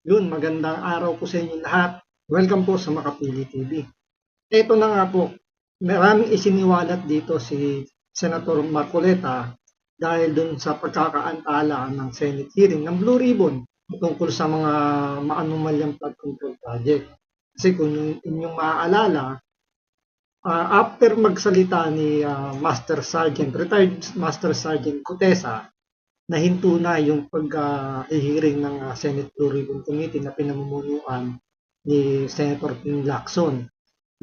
Yun, magandang araw po sa inyo lahat. Welcome po sa Makapili TV. Ito na nga po, maraming isiniwalat dito si Senator Marcoleta dahil dun sa pagkakaantala ng Senate hearing ng Blue Ribbon tungkol sa mga maanumalyang flood control project. Kasi kung inyong maaalala, after magsalita ni Master Sergeant, retired Master Sergeant Cutesa, nahinto na yung pag-hearing ng Senate Blue Ribbon Committee na pinamumunuan ni Senator Ping Lacson.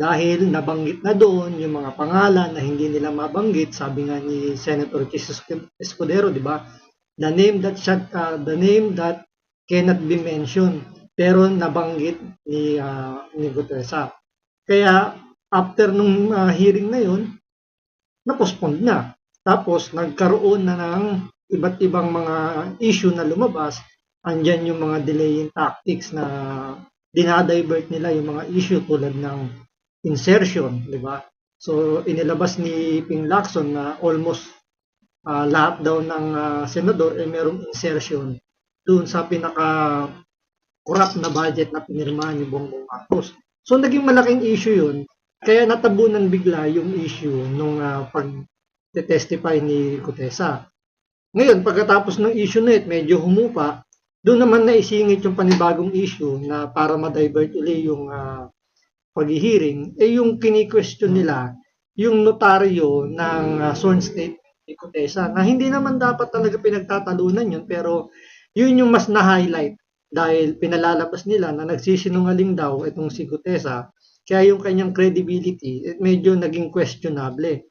Dahil nabanggit na doon yung mga pangalan na hindi nila mabanggit, sabi nga ni Senator Jesus Escudero, di ba? The name that cannot be mentioned, pero nabanggit ni Gutesa. Kaya after nung hearing na yun, na-postpone na. Tapos nagkaroon na ng iba't ibang mga issue na lumabas. Andyan yung mga delaying tactics na dinadivert nila yung mga issue tulad ng insertion, di ba? So inilabas ni Ping Lacson na almost lahat daw ng senador ay merong insertion doon sa pinaka corrupt na budget na pinirmahan ni Bongbong Marcos. So naging malaking issue yun. Kaya natabunan bigla yung issue nung pag-testify ni Gutesa. Ngayon, pagkatapos ng issue na ito, medyo humupa, doon naman naisingit yung panibagong issue na para ma-divert uli yung pag-hearing, yung kini-question nila, yung notaryo ng sworn statement ni Gutesa, na hindi naman dapat talaga pinagtatalunan yun, pero yun yung mas na-highlight dahil pinalalabas nila na nagsisinungaling daw itong si Gutesa, kaya yung kanyang credibility medyo naging questionable.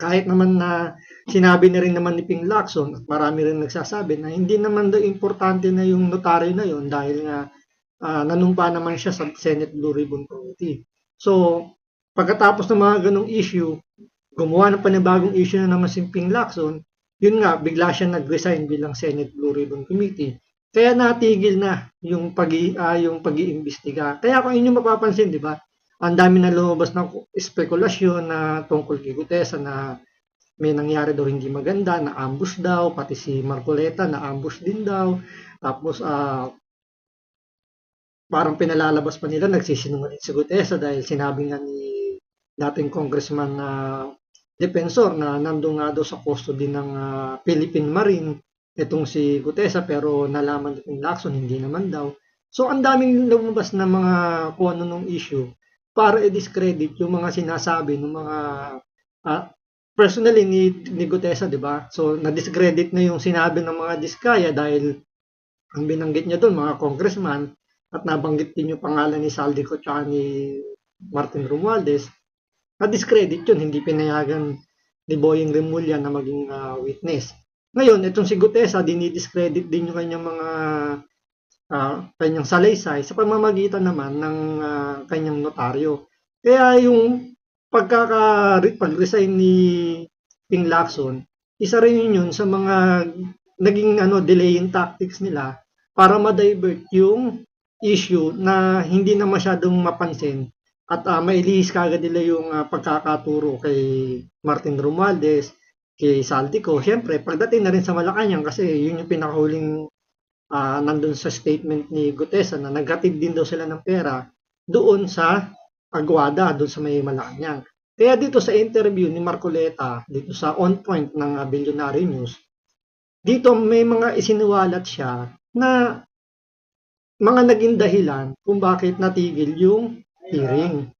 Kahit naman na sinabi na rin naman ni Ping Lacson at marami rin nagsasabi na hindi naman daw importante na yung notaryo na yun dahil nga nanumpa naman siya sa Senate Blue Ribbon Committee. So, pagkatapos ng mga ganong issue, gumawa ng panibagong issue na naman si Ping Lacson, yun nga, bigla siya nag-resign bilang Senate Blue Ribbon Committee. Kaya natigil na yung pag-iimbestiga. Kaya kung inyo mapapansin, di ba, ang dami na lumabas ng spekulasyon na tungkol kay Gutesa na may nangyari daw hindi maganda, na ambush daw, pati si Marcoleta na ambush din daw. Tapos parang pinalalabas pa nila nagsisinungaling si Gutesa dahil sinabi nga ni dating congressman na defensor na nandun nga daw sa custody ng Philippine Marine itong si Gutesa pero nalaman ni Lacson hindi naman daw. So ang daming lumabas na mga kung ano nung issue para i-discredit yung mga sinasabi ng mga personally ni Gutesa, di ba? So na-discredit na yung sinabi ng mga diskaya dahil ang binanggit niya doon mga congressman at nabanggit din yung pangalan ni Saldico at ni Martin Romualdez, na-discredit yun, hindi pinayagan ni Boying Remulla na maging witness. Ngayon, itong si Gutesa, dinidiscredit din yung kanyang mga kanyang salaysay sa pamamagitan naman ng kanyang notaryo. Kaya yung pag-resign ni Ping Lacson, isa rin yun sa mga naging delaying tactics nila para ma-divert yung issue na hindi na masyadong mapansin at mailihis kagad nila yung pagkakaturo kay Martin Romualdez, kay Saldico. Siyempre, pagdating na rin sa Malacanang kasi yun yung pinakahuling nandun sa statement ni Gutesa na naghatid din daw sila ng pera doon sa Aguada, doon sa may Malacanang. Kaya dito sa interview ni Marcoleta, dito sa On Point ng Billionaire News, dito may mga isiniwalat siya na mga naging dahilan kung bakit natigil yung hearing.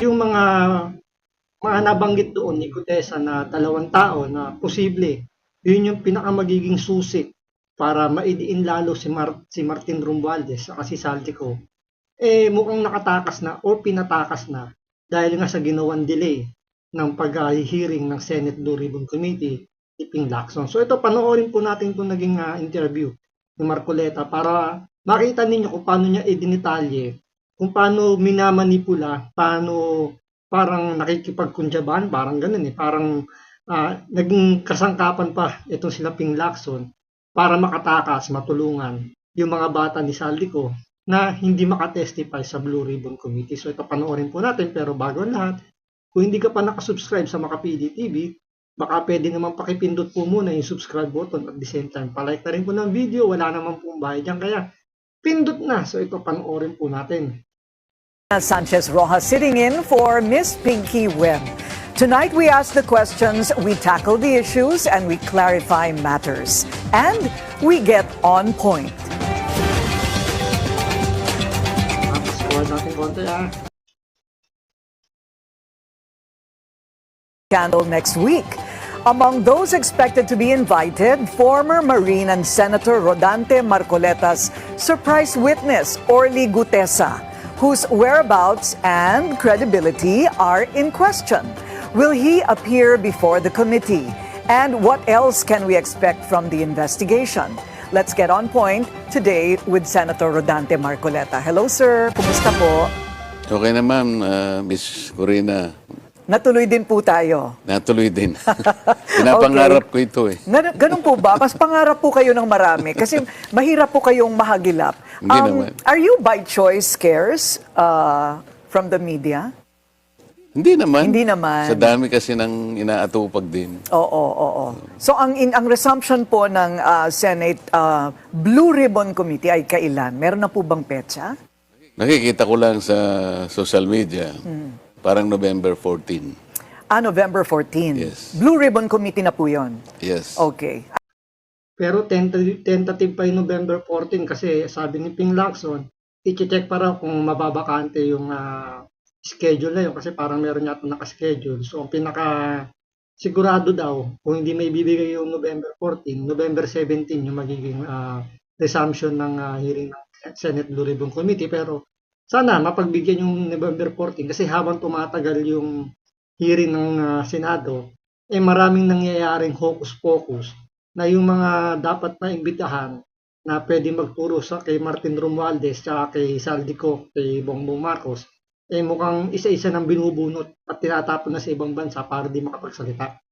Yung mga nabanggit doon ni Gutesa na 2 tao na posible, yun yung pinakamagiging susi para maidiin lalo si Martin Romualdez at si Saldico. Mukhang nakatakas na o pinatakas na dahil nga sa ginawang delay ng pag-hearing ng Senate Blue Ribbon Committee ni Ping Lacson. So ito, panoorin po natin itong naging interview ni Marcoleta para makita ninyo kung paano niya idinitalye, kung paano minamanipula, paano parang nakikipagkuntyabahan, parang ganun parang naging kasangkapan pa itong sila Ping Lacson para makatakas, matulungan yung mga bata ni Saldico na hindi makatestify sa Blue Ribbon Committee. So ito panoorin po natin, pero bago ang lahat, kung hindi ka pa nakasubscribe sa Makapili TV, baka pwede naman pakipindot po muna yung subscribe button at the same time, palike na rin po ng video, wala naman pong bayad yan. Kaya pindot na. So ito, panoorin po natin. Sanchez Rojas sitting in for Miss Pinky Webb. Tonight we ask the questions, we tackle the issues, and we clarify matters. And we get on point. Tapos natin konti Scandal next week. Among those expected to be invited, former Marine and Senator Rodante Marcoleta's surprise witness, Orly Gutesa, whose whereabouts and credibility are in question. Will he appear before the committee? And what else can we expect from the investigation? Let's get on point today with Senator Rodante Marcoleta. Hello, sir. Kumusta po? Okay naman, Miss Corina. Natuloy din po tayo. Natuloy din. Pinapangarap ko ito eh. Ganun po ba? Mas pangarap po kayo ng marami kasi mahirap po kayong mahagilap. Hindi naman. Are you by choice scarce from the media? Hindi naman. Hindi naman. Sa dami kasi ng inaatupag din. Oo. So ang resumption po ng Senate Blue Ribbon Committee ay kailan? Meron na po bang petsa? Nakikita ko lang sa social media. Parang November 14. November 14. Yes. Blue Ribbon Committee na po yon. Yes. Okay. Pero tentative pa yung November 14 kasi sabi ni Ping Lacson, i-check pa raw kung mababakante yung schedule na yun kasi parang meron yata naka-schedule. So ang pinaka sigurado daw kung hindi may bibigay yung November 14, November 17 yung magiging resumption ng hearing ng Senate Blue Ribbon Committee. Pero sana mapagbigyan yung November 14 kasi habang tumatagal yung hearing ng Senado, maraming nangyayaring hocus-pocus na yung mga dapat na imbitahan na pwede magturo kay Martin Romualdez at kay Saldico, kay Bongbong Marcos, mukhang isa-isa nang binubunot at tinatapon na sa ibang bansa para di makapagsalita.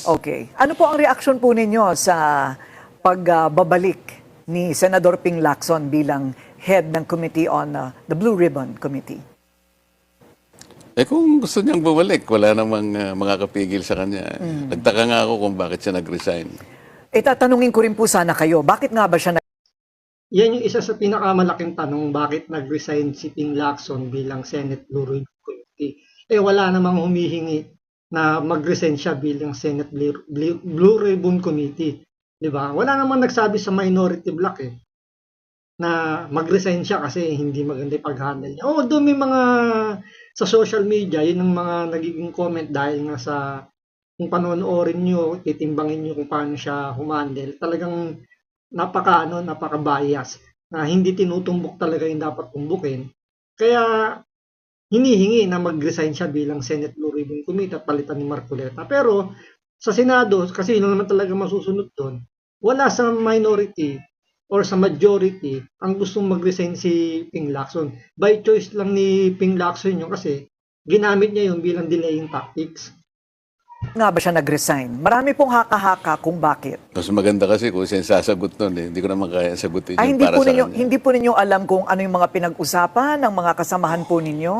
Okay. Ano po ang reaksyon po ninyo sa pagbabalik ni Senador Ping Lacson bilang head ng Committee on the Blue Ribbon Committee? Kung gusto niyang bumalik, wala namang mga kapigil sa kanya. Nagtaka nga ako kung bakit siya nag-resign. Tatanungin ko rin po sana kayo, bakit nga ba siya Yan yung isa sa pinakamalaking tanong, bakit nag-resign si Ping Lacson bilang Senate Blue Ribbon Committee. Wala namang humihingi na mag-resign siya bilang Senate Blue Ribbon Committee. Diba? Wala namang nagsabi sa minority block na mag-resign siya kasi hindi maganda yung pag-handle niya. Doon may mga sa social media, yun ang mga nagiging comment dahil nga sa kung panonoorin nyo, titimbangin nyo kung paano siya humandle. Talagang napaka-bias na hindi tinutumbok talaga yung dapat tumbukin. Kaya hinihingi na mag-resign siya bilang Senate Blue Ribbon Committee at palitan ni Marcoleta. Pero sa Senado, kasi yun naman talaga masusunod doon, wala sa minority or sa majority ang gustong mag-resign si Ping Lacson. By choice lang ni Ping Lacson yun kasi ginamit niya yun bilang delaying tactics. nga ba siya nag-resign? Marami pong haka-haka kung bakit. Mas maganda kasi kung siya sasagot nun Hindi ko naman kaya sagutin yun Hindi para po sa ninyo, kanya. hindi po ninyo alam kung ano yung mga pinag-usapan ng mga kasamahan po ninyo?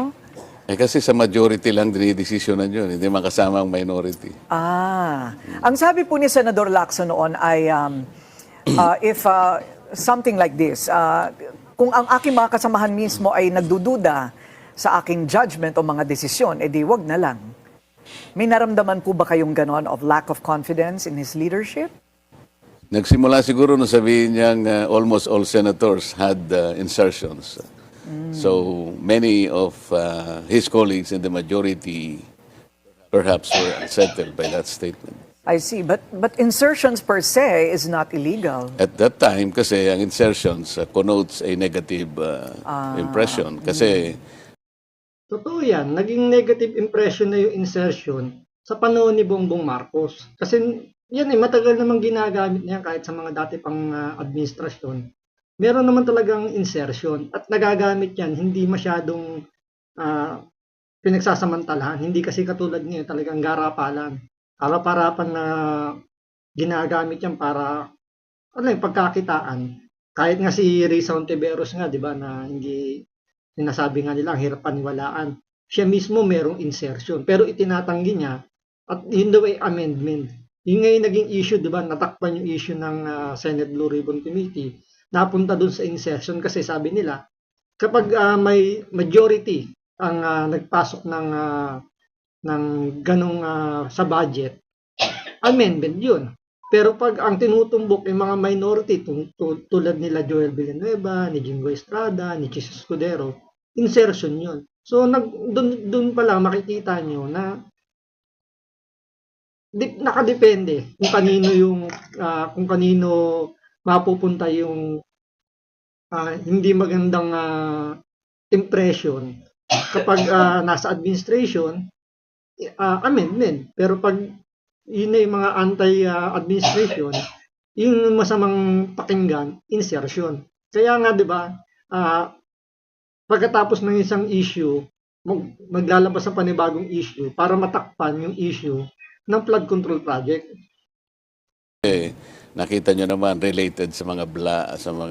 Kasi sa majority lang dinidesisyonan yun. Hindi man kasama ang minority. Ang sabi po ni Senador Lacson noon ay if something like this, kung ang aking mga kasamahan mismo ay nagdududa sa aking judgment o mga desisyon, edi wag na lang. May naramdaman po ba kayong ganon of lack of confidence in his leadership? Nagsimula siguro nung sabihin niyang almost all senators had insertions. So many of his colleagues in the majority perhaps were unsettled by that statement. I see, but insertions per se is not illegal. At that time, kasi ang insertions connotes a negative impression. Kasi Totoo yan, naging negative impression na yung insertion sa panahon ni Bongbong Marcos. Kasi yan matagal namang ginagamit niya kahit sa mga dati pang administrasyon. Meron naman talagang insertion at nagagamit yan, hindi masyadong pinagsasamantalahan. Hindi kasi katulad ngayon talagang garapalan. Harap-harapan na ginagamit yan para pagkakitaan. Kahit nga si Risa Ontiveros nga, di ba, na hindi sinasabi nga nila, ang hirap paniwalaan. Siya mismo merong insertion, pero itinatanggi niya at yun daw ay amendment. Yung ngayon naging issue, di ba, natakpan yung issue ng Senate Blue Ribbon Committee napunta dun sa insertion kasi sabi nila, kapag may majority ang nagpasok ng ganong sa budget, amendment yun. Pero pag ang tinutumbok ay mga minority tulad nila Joel Villanueva, ni Jingo Estrada, ni Chis Escudero, insertion yun. So dun pa lang makikita nyo na nakadepende kung kanino mapupunta yung hindi magandang impression kapag nasa administration, amendment. Pero pag yun ay mga anti-administration, yung masamang pakinggan, insertion. Kaya nga, di ba, pagkatapos ng isang issue, maglalabas ng panibagong issue para matakpan yung issue ng flood control project. Nakita nyo naman related sa mga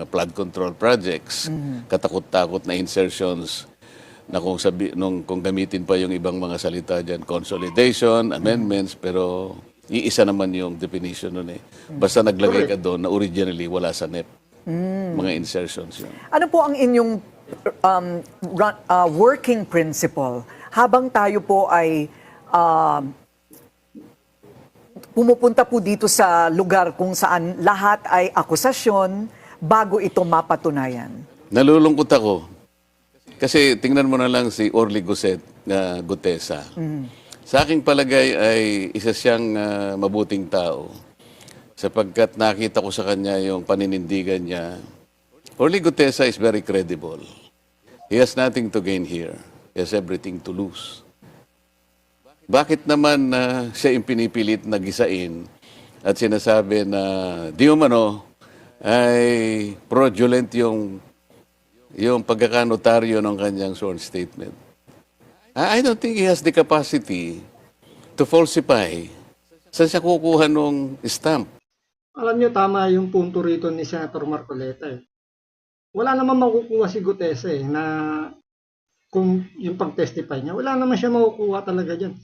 flood control projects, katakot-takot na insertions na kung gamitin pa yung ibang mga salita dyan, consolidation, amendments, pero iisa naman yung definition nun eh. Basta naglagay ka doon na originally wala sa NEP. Mga insertions yun. Ano po ang inyong working principle habang tayo po ay pumupunta po dito sa lugar kung saan lahat ay akusasyon bago ito mapatunayan? Nalulungkot ako. Kasi tingnan mo na lang si Orly Gutesa. Sa aking palagay ay isa siyang mabuting tao. Sapagkat nakita ko sa kanya yung paninindigan niya. Orly Gutesa is very credible. He has nothing to gain here. He has everything to lose. Bakit naman siya yung pinipilit na gisain at sinasabi na di umano ay fraudulent yung pagkakanotaryo ng kanyang sworn statement? I don't think he has the capacity to falsify. Saan siya kukuha ng stamp? Alam nyo, tama yung punto rito ni Senator Marcoleta eh. Wala naman makukuha si Gutesa eh, na kung yung pag-testify niya, wala naman siya makukuha talaga dyan.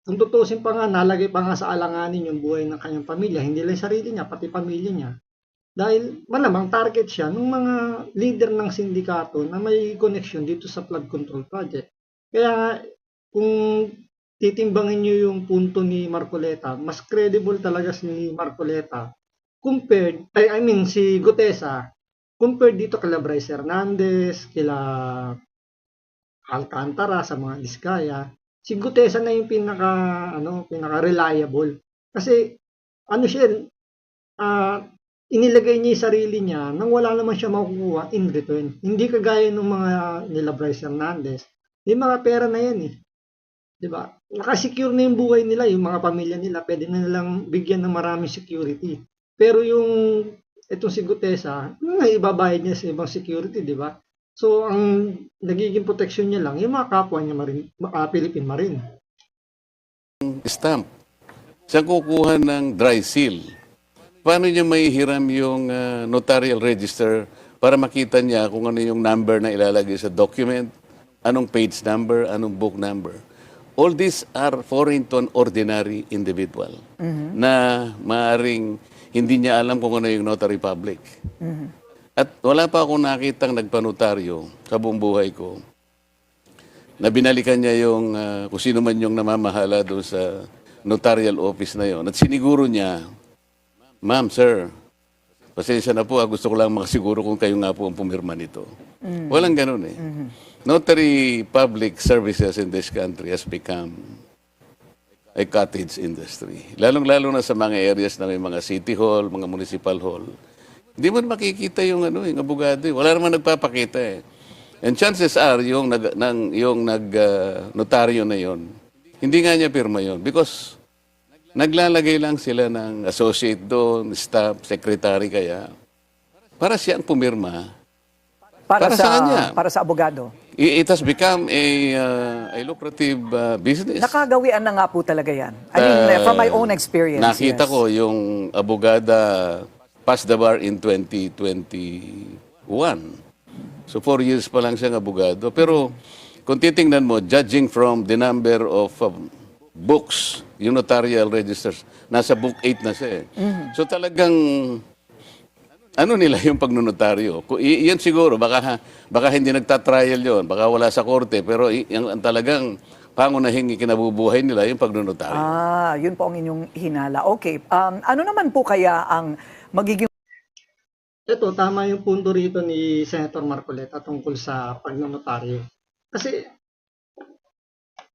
Kung tutusin pa nga, nalagay pa nga sa alanganin yung buhay ng kanyang pamilya, hindi lang sarili niya, pati pamilya niya. Dahil malamang target siya ng mga leader ng sindikato na may connection dito sa flood control project. Kaya kung titimbangin niyo yung punto ni Marcoleta, mas credible talaga si Marcoleta si Gutesa, compared dito kila Bryce Hernandez, kila Alcantara sa mga Diskaya. Si Gutesa na yung pinaka-reliable. Kasi siya, inilagay niya yung sarili niya nang wala naman siya makukuha in return. Hindi kagaya ng mga nila Bryce Hernandez. Yung mga pera na yan eh. Diba? Nakasecure na yung buhay nila, yung mga pamilya nila, pwede na nilang bigyan ng maraming security. Pero itong si Gutesa, ibabayad niya sa ibang security, di ba? So, ang nagiging protection niya lang, yung mga kapwa niya Philippine Marine. Stamp. Siya kukuha ng dry seal. Paano niya may hiram yung notarial register para makita niya kung ano yung number na ilalagay sa document, anong page number, anong book number. All these are foreign to an ordinary individual na maaring hindi niya alam kung ano yung notary public. At wala pa akong nakitang nagpanotaryo sa buong buhay ko na binalikan niya yung kung sino man yung namamahala doon sa notarial office na yon. At siniguro niya, ma'am, sir, pasensya na po, gusto ko lang makasiguro kung kayo nga po ang pumirma nito. Walang ganun eh. Notary public services in this country has become a cottage industry. Lalong-lalo na sa mga areas na may mga city hall, mga municipal hall. Hindi mo makikita yung abogado. Wala naman nagpapakita eh. And chances are, yung notaryo na yon, hindi nga niya pirma yon because naglalagay lang sila ng associate doon, staff, secretary kaya, para siya ang pumirma. Para sa kanya. Para sa abogado. It has become a lucrative business. Nakagawian na nga po talaga yan. I mean, from my own experience. Nakita yes. ko yung abogada passed the bar in 2021. So 4 years pa lang siyang abogado. Pero kung titingnan mo, judging from the number of books, yung notarial registers, nasa book 8 na siya eh. So talagang ano nila yung pagnonotaryo. Yan siguro, baka hindi nagtatrial yon, baka wala sa korte, pero ang talagang pangunahing kinabubuhay nila yung pagnonotaryo. Yun po ang inyong hinala. Okay, ano naman po kaya ang magiging Ito, tama yung punto rito ni Senator Marcoleta tungkol sa pagnonotaryo. Kasi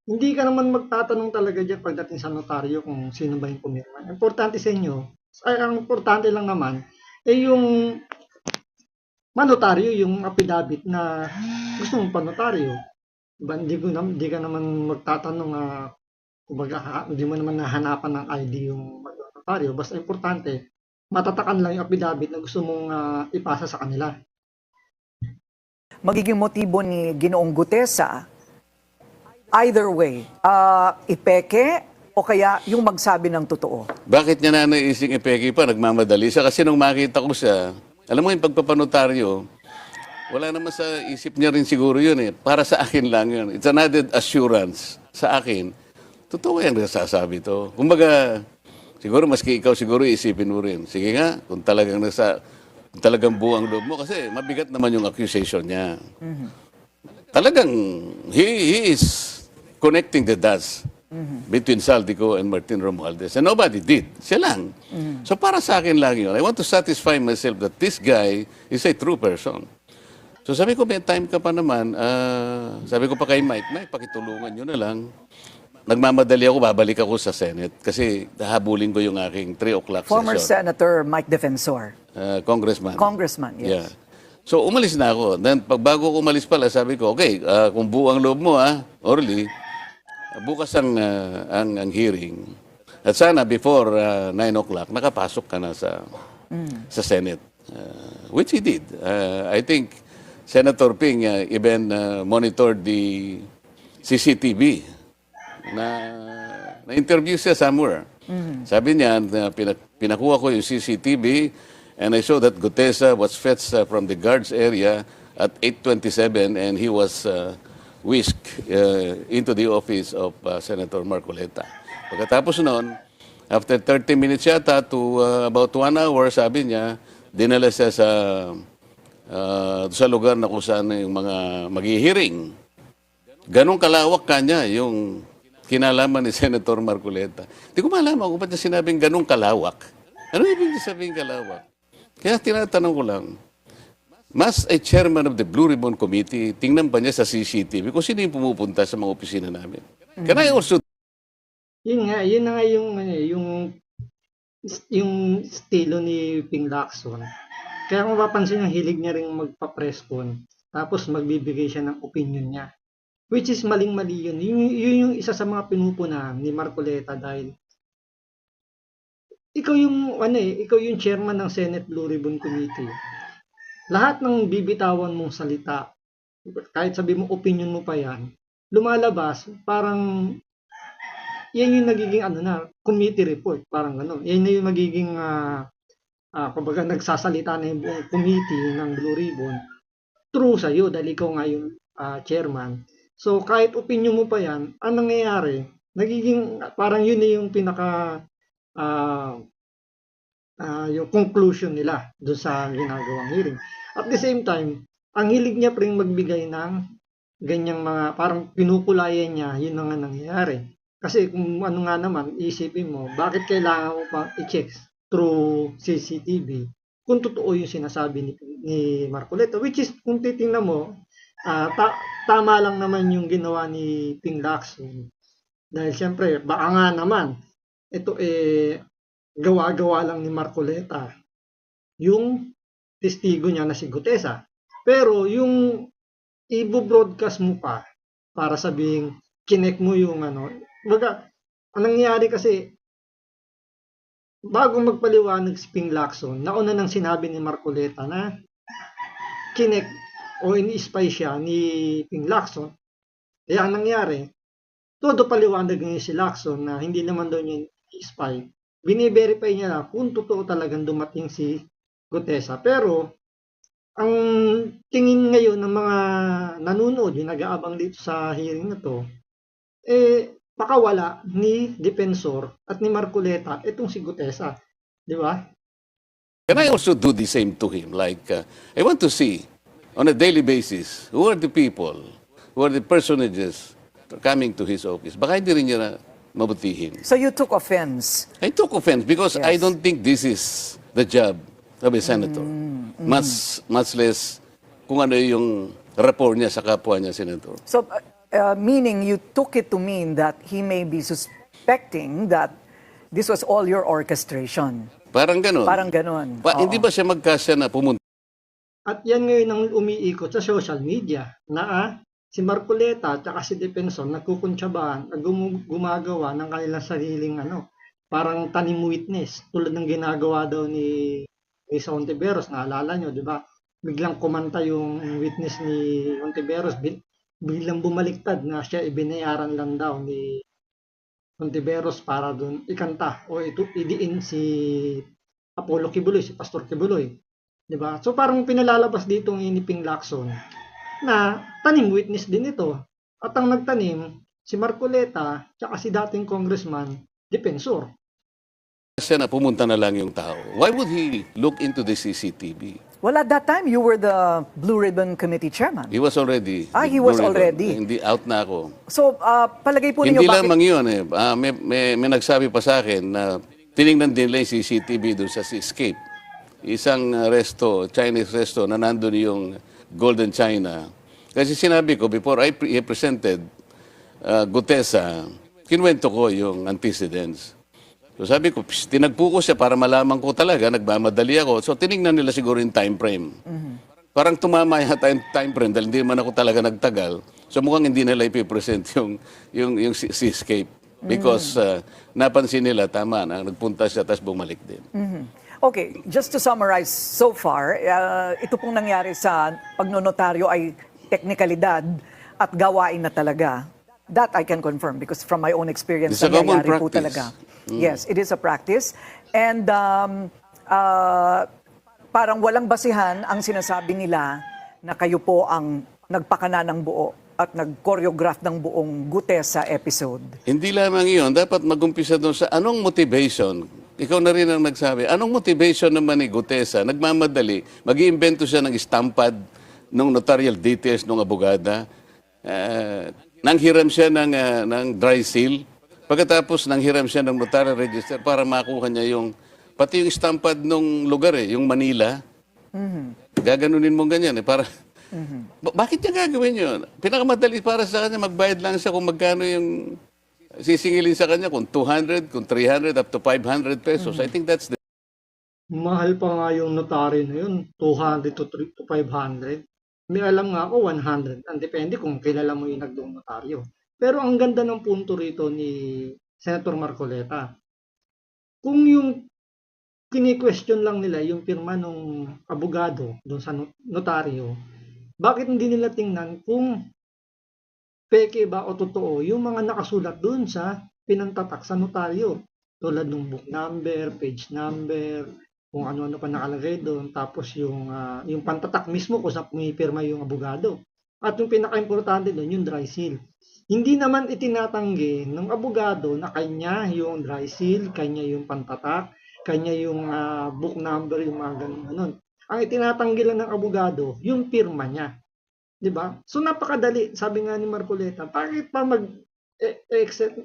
hindi ka naman magtatanong talaga dyan pagdating sa notaryo kung sino ba yung pumirma. Importante sa inyo, ang importante lang naman, yung manotaryo, yung affidavit na gusto mong panotaryo. Diba? Hindi ka naman magtatanong, kumbaga, hindi mo naman nahanapan ng ID yung manotaryo. Basta importante, matatakan lang yung affidavit na gusto mong ipasa sa kanila. magiging motibo ni Ginoong Gutesa? Either way, ipeke o kaya yung magsabi ng totoo? Bakit niya na naising ipeki pa? Nagmamadali siya. Kasi nung makita ko siya, alam mo yung pagpapanotaryo, wala naman sa isip niya rin siguro yun eh. Para sa akin lang yun. It's an added assurance sa akin. Totoo yung nasasabi to. Kumbaga, siguro maski ikaw siguro isipin mo rin. Sige nga, kung talagang buang loob mo. Kasi mabigat naman yung accusation niya. Talagang, he is connecting the dots between Saldico and Martin Romualdez. And nobody did. Siya lang. So para sa akin lang yun. I want to satisfy myself that this guy is a true person. So sabi ko, may time ka pa naman. Sabi ko pa kay Mike, pakitulungan nyo na lang. Nagmamadali ako, babalik ako sa Senate. Kasi habulin ko yung aking 3 o'clock Former session. Senator Mike Defensor. Congressman. Congressman, yes. Yeah. So umalis na ako. Then bago ko umalis pala, sabi ko, okay, kung buo ang loob mo, Orly, bukas ang hearing. At sana before 9 o'clock, nakapasok ka na sa Senate. Which he did. I think Senator Ping even monitored the CCTV na-interview siya somewhere. Sabi niya, pinakuha ko yung CCTV and I saw that Gutesa was fetched from the guards area at 8:27 and he was whisked into the office of Senator Marcoleta. Pagkatapos noon, after 30 minutes yata to about 1 hour, sabi niya, dinala siya sa lugar na kung saan yung mga maghihiring. Ganong kalawak kanya yung kinalaman ni Senator Marcoleta. Hindi ko malaman kung ba't niya sinabing ganong kalawak. Ano ibig sabihin kalawak? Kaya tinatanong ko lang, mas a chairman of the Blue Ribbon Committee, tingnan pa niya sa CCTV kung sino yung pumupunta sa mga opisina namin. Can I also... Yun na nga yung estilo ni Ping Lacson. Kaya kung mapapansin yung hilig niya rin magpa-press con, tapos magbibigay siya ng opinion niya. Which is maling-mali yun. Yun yung isa sa mga pinupunahan ni Marcoleta dahil ikaw yung chairman ng Senate Blue Ribbon Committee. Lahat ng bibitawan mong salita, kahit sabi mo opinion mo pa yan, lumalabas, parang yan yung nagiging committee report, parang gano'n. Yan na yung magiging, kumbaga nagsasalita na yung buong committee ng Blue Ribbon true sa'yo dahil ikaw nga yung chairman. So kahit opinion mo pa yan, ang nangyayari, nagiging parang yun na yung pinaka yung conclusion nila doon sa ginagawang hearing. At the same time, ang hilig niya pa rin magbigay ng ganyang mga, parang pinupulayan niya, yun na nga nangyayari. Kasi kung ano nga naman, isipin mo, bakit kailangan mo pang i-check through CCTV kung totoo yung sinasabi ni Marcoleta, which is kung titingnan mo, tama lang naman yung ginawa ni Ping Lacson. Dahil siyempre, baka nga naman, ito gawa-gawa lang ni Marcoleta yung testigo niya na si Gutesa. Pero yung i-broadcast mo pa para sabing kinek mo yung baga, ang nangyayari kasi bago magpaliwanag si Ping Lacson, nauna nang sinabi ni Marcoleta na kinek o ini-spy siya ni Ping Lacson. Kaya ang nangyari, todo paliwanag niya si Lacson na hindi naman daw niya i-spy. Bine-verify niya na kung totoo talagang dumating si Gutesa. Pero, ang tingin ngayon ng mga nanonood, yung nag-aabang dito sa hearing na to, pakawala ni Defensor at ni Marcoleta itong si Gutesa. Di ba? Can I also do the same to him? Like, I want to see on a daily basis who are the people, who are the personages coming to his office. Baka hindi rin niya na mabutihin. So you took offense. I took offense because I Yes. don't think this is the job of a senator. Much less kung ano yung rapport niya sa kapwa niya, senator. So, meaning you took it to mean that he may be suspecting that this was all your orchestration. Parang ganun. Parang ganun. Hindi ba siya magkasya na pumunta At yan ngayon ang umiikot sa social media na si Marcoleta at saka si Defensor nagkukuntsabahan, gumagawa ng kanilang sariling parang tanim witness tulad ng ginagawa daw ni Risa Hontiveros. Naalala nyo, di ba? Biglang kumanta yung witness ni Hontiveros, biglang bumaliktad na siya ibinayaran lang daw ni Hontiveros para doon ikanta o idiin si Apollo Kibuloy, si Pastor Kibuloy. Diba? So parang pinalalabas dito ng Iniping Lacson na tanim witness din ito. At ang nagtanim, si Marcoleta tsaka si dating congressman, Defensor. siya na pumunta na lang yung tao? Why would he look into the CCTV? Well, at that time, you were the Blue Ribbon Committee chairman. He was already. He was already. Hindi, out na ako. So, palagay po ninyo Hindi bakit... lamang yun eh. May nagsabi pa sa akin na tinignan din nila yung CCTV doon sa Seascape. Isang Chinese resto na nandun yung Golden China. Kasi sinabi ko, before I presented Gutesa, kinwento ko yung antecedents. So sabi ko, tinagpo ko siya para malaman ko talaga, nagmamadali ako. So tinignan nila siguro yung time frame. Parang tumama yata yung time frame dahil hindi man ako talaga nagtagal. So mukhang hindi nila ipipresent yung Seascape. Because napansin nila, tama na, nagpunta siya tapos bumalik din. Okay, just to summarize so far, ito pong nangyari sa pagnonotaryo ay teknikalidad at gawain na talaga. That I can confirm because from my own experience, It's a common nangyayari po practice. talaga. Yes, it is a practice. And parang walang basihan ang sinasabi nila na kayo po ang nagpakana ng buo at nag-choreograph ng buong Gutesa episode. Hindi lamang iyon, dapat mag-umpisa doon sa anong motivation. Ikaw na rin ang nagsabi, anong motivation naman ni Gutesa? Nagmamadali, mag-iimbento siya ng estampad ng notarial details ng abogada. Nanghiram siya ng dry seal. Pagkatapos nanghiram siya ng notarial register para makuha niya pati yung estampad ng lugar yung Manila. Gaganunin mo ganyan para... Bakit niya gagawin yun? Pinakamadali para sa kanya, magbayad lang siya kung magkano yung sisingilin sa kanya, kung 200, kung 300, up to 500 pesos. I think that's the... Mahal pa nga yung notary na yun, 200 to 500. May alam nga ako, 100. Ang depende kung kilala mo yung nagdoong notaryo. Pero ang ganda ng punto rito ni Senator Marcoleta, kung yung kini-question lang nila yung pirma ng abogado doon sa notaryo, bakit hindi nila tingnan kung peke ba o totoo yung mga nakasulat doon sa pinantatak sa notaryo? Tulad ng book number, page number, kung ano-ano pa nakalagay doon, tapos yung pantatak mismo kung saan pumipirma yung abogado. At yung pinaka-importante doon, yung dry seal. Hindi naman itinatanggi ng abogado na kanya yung dry seal, kanya yung pantatak, kanya yung book number, yung mga ganun. Ang itinatanggi lang ng abogado, yung pirma niya. 'Di ba? So napakadali, sabi nga ni Marcoleta, bakit pa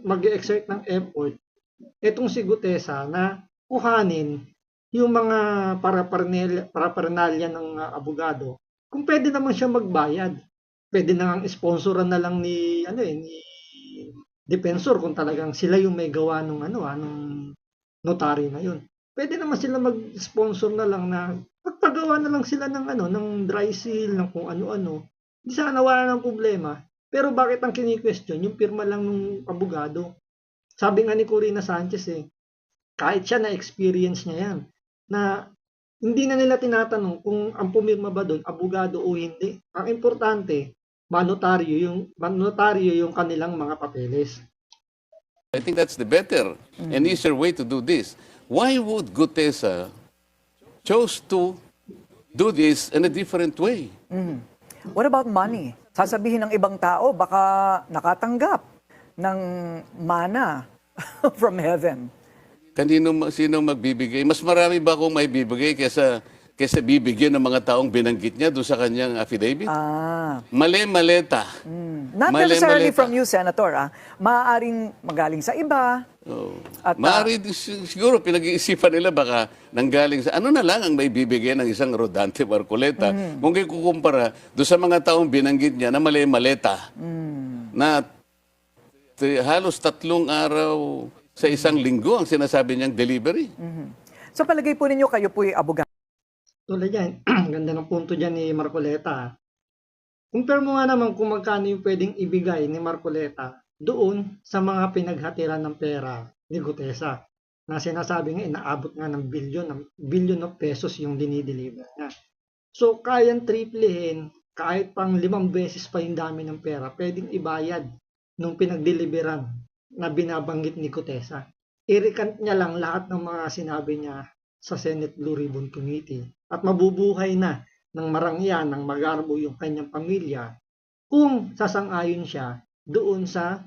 mag-exert ng effort itong si Gutesa na kuhanin yung mga paraphernalia ng abogado. Kung pwede naman siya magbayad, pwede na ngang sponsoran na lang ni Defensor kung talagang sila yung may gawa nung notary na yun. Pwede naman sila mag-sponsor na lang na magpagawa na lang sila ng dry seal, ng kung ano-ano. Hindi sana wala ng problema. Pero bakit ang kini-question yung pirma lang ng abogado? Sabi nga ni Corina Sanchez kahit siya na-experience niya yan, na hindi na nila tinatanong kung ang pumirma ba doon, abogado o hindi. Ang importante, manotaryo yung kanilang mga papeles. I think that's the better and easier way to do this. Why would Gutesa chose to do this in a different way? What about money? Sasabihin ng ibang tao, baka nakatanggap ng mana from heaven. Sino magbibigay? Mas marami ba akong may bibigay kaysa bibigyan ng mga taong binanggit niya doon sa kanyang affidavit? Mali-maleta. Not necessarily from you, Senator. Maaaring magaling sa iba. Oh. At, Maaari siguro pinag-iisipan nila baka nanggaling sa ano na lang ang may bibigay ng isang Rodante Marcoleta kung kukumpara doon sa mga taong binanggit niya na mali-maleta na halos 3 araw sa isang linggo ang sinasabi niyang delivery. Sa palagay po ninyo, kayo po'y abogado. Tulad yan, ganda ng punto dyan ni Marcoleta. Compare mo nga naman kung magkano yung pwedeng ibigay ni Marcoleta doon sa mga pinaghatiran ng pera ni Gutesa na sinasabi nga inaabot nga ng billion of pesos yung dinideliver niya. So, kayang triplehin kahit pang 5 beses pa yung dami ng pera pwedeng ibayad nung pinagdeliveran na binabanggit ni Gutesa. I-recant niya lang lahat ng mga sinabi niya sa Senate Blue Ribbon Committee at mabubuhay na ng marangya, ng magarbo yung kanyang pamilya kung sasang-ayon siya doon sa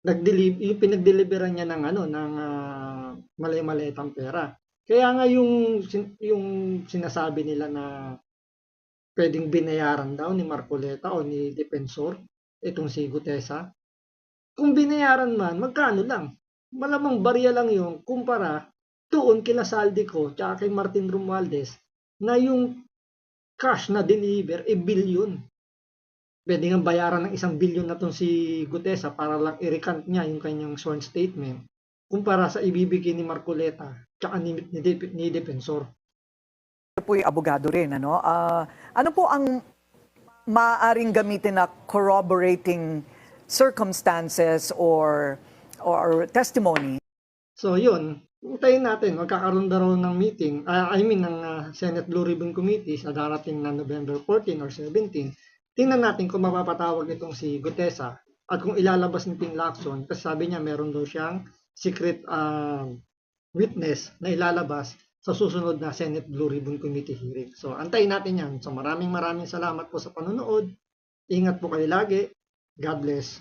yung pinagdeliveran niya ng malay-maletang pera. Kaya nga yung sinasabi nila na pwedeng binayaran daw ni Marcoleta o ni Defensor itong si Gutesa. Kung binayaran man, magkano lang? Malamang barya lang yung kumpara doon kila Saldico tsaka kay Martin Romualdez na yung cash na deliver billion. Pwede nga bayaran ng 1 billion na itong si Gutesa para lang i-recant niya yung kanyang sworn statement kumpara sa ibibigay ni Marcoleta tsaka ni Defensor. Kayo po'y abogado rin, ano? Ano po ang maaaring gamitin na corroborating circumstances or testimony? So yun, hintayin natin, magkakaroon na raw ng meeting, ng Senate Blue Ribbon Committee sa darating na November 14 or 17. Tingnan natin kung mapapatawag itong si Gutesa at kung ilalabas ni Ping Lacson kasi sabi niya meron daw siyang secret witness na ilalabas sa susunod na Senate Blue Ribbon Committee hearing. So antayin natin yan. So maraming salamat po sa panonood. Ingat po kayo lagi. God bless.